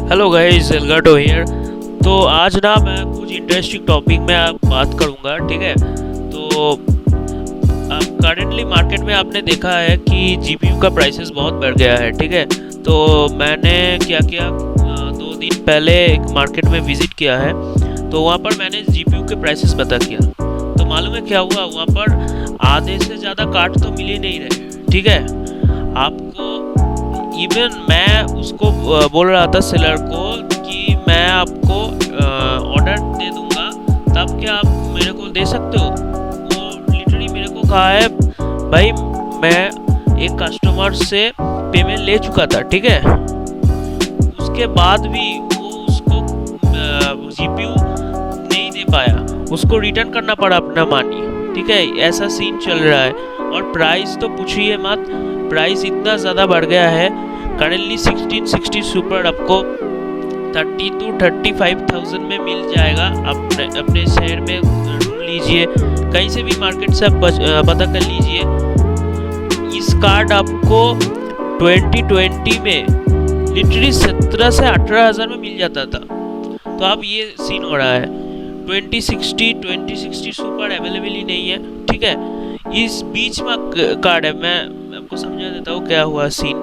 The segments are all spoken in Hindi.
Hello guys, Elgato here. तो आज ना मैं कुछ इंटरेस्टिंग टॉपिक में आप बात करूंगा, ठीक है। तो अब करेंटली मार्केट में आपने देखा है कि जीपीयू का प्राइसेस बहुत बढ़ गया है, ठीक है। तो मैंने क्या किया, 2 दिन पहले एक मार्केट में विजिट किया है। तो वहाँ पर मैंने जीपीयू के प्राइसेस पता किया। तो मालूम है क्या हुआ, वहाँ पर आधे से ज़्यादा कार्ड तो मिल ही नहीं रहे, ठीक है। आपको इवन मैं उसको बोल रहा था सेलर को कि मैं आपको ऑर्डर दे दूंगा, तब क्या आप मेरे को दे सकते हो। वो लिटरली मेरे को कहा है, भाई मैं एक कस्टमर से पेमेंट ले चुका था, ठीक है। उसके बाद भी वो उसको जीपीयू नहीं दे पाया, उसको रिटर्न करना पड़ा अपना मनी, ठीक है। ऐसा सीन चल रहा है। और प्राइस तो पूछिए मत, प्राइस इतना ज़्यादा बढ़ गया है। करेंटली 1660 सुपर आपको 30 to 35,000 में मिल जाएगा। अपने शहर में ढूंढ लीजिए, कहीं से भी मार्केट से पता कर लीजिए। इस कार्ड आपको 2020 में लिटरली 17 से 18,000 में मिल जाता था। तो अब ये सीन हो रहा है। 2060 सुपर अवेलेबल ही नहीं है, ठीक है। इस बीच में कार्ड है, मैं आपको समझा देता हूँ क्या हुआ सीन।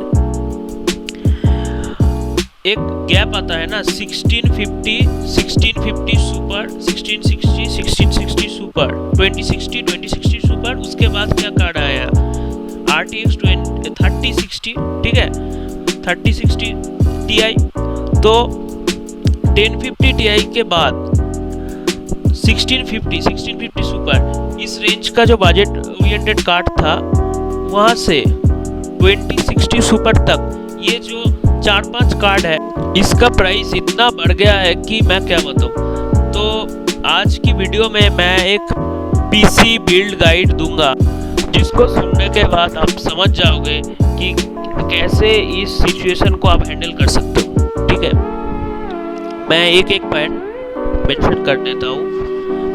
एक गैप आता है ना, 1650 सुपर, 1660 सुपर, 2060 सुपर। उसके बाद क्या कार्ड आया, RTX 3060, ठीक है, 3060 Ti। तो 1050 Ti के बाद 1650 सुपर, इस रेंज का जो बजट ओरिएंटेड कार्ड था, वहाँ से 2060 सुपर तक ये जो 4-5 कार्ड है, इसका प्राइस इतना बढ़ गया है कि मैं क्या बताऊँ। तो आज की वीडियो में मैं एक पीसी बिल्ड गाइड दूंगा, जिसको सुनने के बाद आप समझ जाओगे कि कैसे इस सिचुएशन को आप हैंडल कर सकते हो, ठीक है। मैं एक पॉइंट मेंशन कर देता हूँ।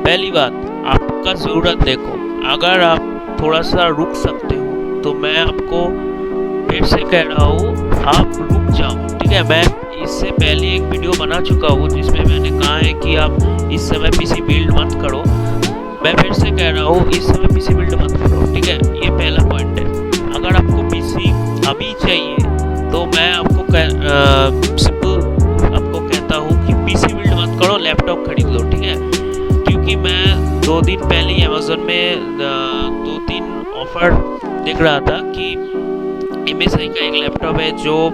पहली बात, आपका ज़रूरत देखो। अगर आप थोड़ा सा रुक सकते हो तो मैं आपको फिर से कह रहा हूँ, आप रुक जाओ, ठीक है। मैं इससे पहले एक वीडियो बना चुका हूँ जिसमें मैंने कहा है कि आप इस समय पीसी बिल्ड मत करो। मैं फिर से कह रहा हूँ, इस समय पीसी बिल्ड मत करो, ठीक है। ये पहला पॉइंट है। अगर आपको पीसी अभी चाहिए तो मैं आपको सिंपल आपको कहता हूँ कि पीसी बिल्ड मत करो, लैपटॉप खरीद लो, ठीक है। क्योंकि मैं 2 दिन पहले ही अमेज़न में 2-3 ऑफर देख रहा था कि MSI का एक लैपटॉप है जो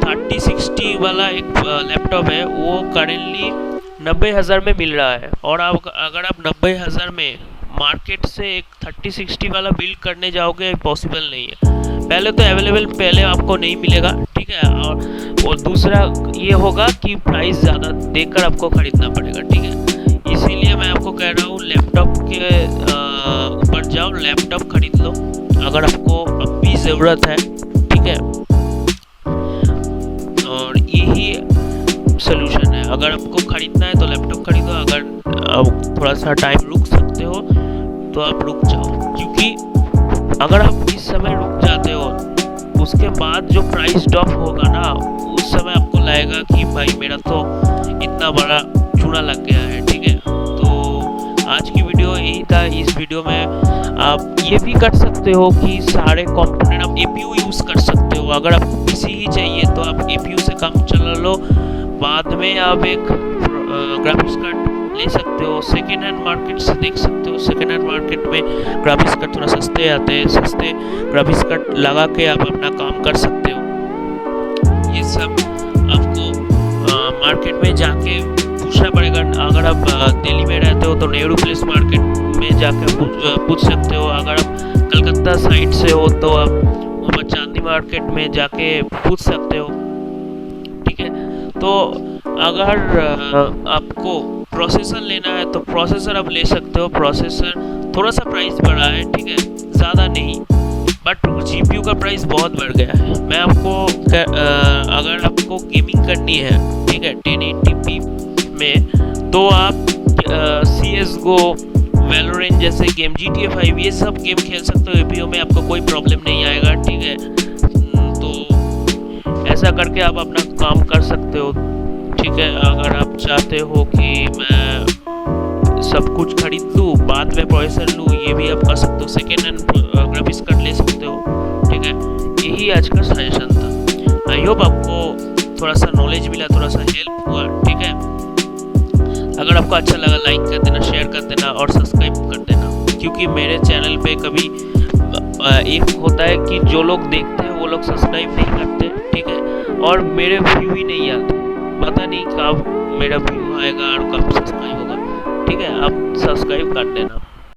3060 वाला एक लैपटॉप है, वो करेंटली 90,000 में मिल रहा है। और अगर आप 90,000 में मार्केट से एक 3060 वाला बिल्ड करने जाओगे, पॉसिबल नहीं है। पहले तो अवेलेबल पहले आपको नहीं मिलेगा, ठीक है। और दूसरा ये होगा कि प्राइस ज़्यादा देकर आपको खरीदना पड़ेगा, ठीक है। इसीलिए मैं आपको कह रहा हूँ, लैपटॉप के ऊपर जाओ, लैपटॉप खरीद लो अगर आपको अब भी ज़रूरत है, ठीक है। और यही सोल्यूशन है। अगर आपको खरीदना है तो लैपटॉप खरीदो। अगर आप थोड़ा सा टाइम रुक सकते हो तो आप रुक जाओ, क्योंकि अगर आप इस समय रुक जाते हो, उसके बाद जो प्राइस ड्रॉप होगा ना, उस समय आपको लगेगा कि भाई मेरा तो इतना बड़ा चूना लग गया है, ठीक है। तो आज की वीडियो यही था। इस वीडियो में आप ये भी कर सकते हो कि सारे कंपोनेंट आप APU यूज़ कर सकते हो। अगर आपको पीसी ही चाहिए तो आप APU से काम चला लो, बाद में आप एक ग्राफिक्स कार्ड ले सकते हो। सेकेंड हैंड मार्केट से देख सकते हो, सेकेंड हैंड मार्केट में ग्राफिक्स कार्ड थोड़ा सस्ते आते हैं, सस्ते ग्राफिक्स कार्ड लगा के आप अपना काम कर सकते हो। ये सब आपको मार्केट में जाके पूछना पड़ेगा। अगर आप दिल्ली में रहते हो तो नेहरू प्लेस मार्केट में जाकर पूछ सकते हो। अगर आप कलकत्ता साइड से हो तो आप वहाँ चांदनी मार्केट में जाके पूछ सकते हो, ठीक है। तो अगर आपको प्रोसेसर लेना है तो प्रोसेसर आप ले सकते हो। प्रोसेसर थोड़ा सा प्राइस बढ़ा है, ठीक है, ज़्यादा नहीं, बट GPU का प्राइस बहुत बढ़ गया है। मैं आपको अगर आपको गेमिंग करनी है, ठीक है, 1080p में, तो आप CSGO, वैलोरेंट जैसे गेम, GTA 5, ये सब गेम खेल सकते हो। APU में आपको कोई प्रॉब्लम नहीं आएगा, ठीक है। तो ऐसा ऐसा करके आप अपना काम कर सकते हो। ठीक है, अगर आप चाहते हो कि मैं सब कुछ खरीद लूँ बाद में प्रोसेसर लूँ, ये भी आप कर सकते हो, सेकेंड हैंड ग्राफिक्स कार्ड ले सकते हो। ठीक है, यही आज का सजेशन था। आई होप आपको थोड़ा सा नॉलेज मिला, थोड़ा सा हेल्प हुआ। ठीक है, अगर आपको अच्छा लगा लाइक कर देना, शेयर कर देना और सब्सक्राइब कर देना, क्योंकि मेरे चैनल पे कभी एक होता है कि जो लोग देखते हैं वो लोग सब्सक्राइब नहीं करते। ठीक है, और मेरे व्यू ही नहीं आते, पता नहीं कब मेरा व्यू आएगा और कब सब्सक्राइब होगा। ठीक है, आप सब्सक्राइब कर देना।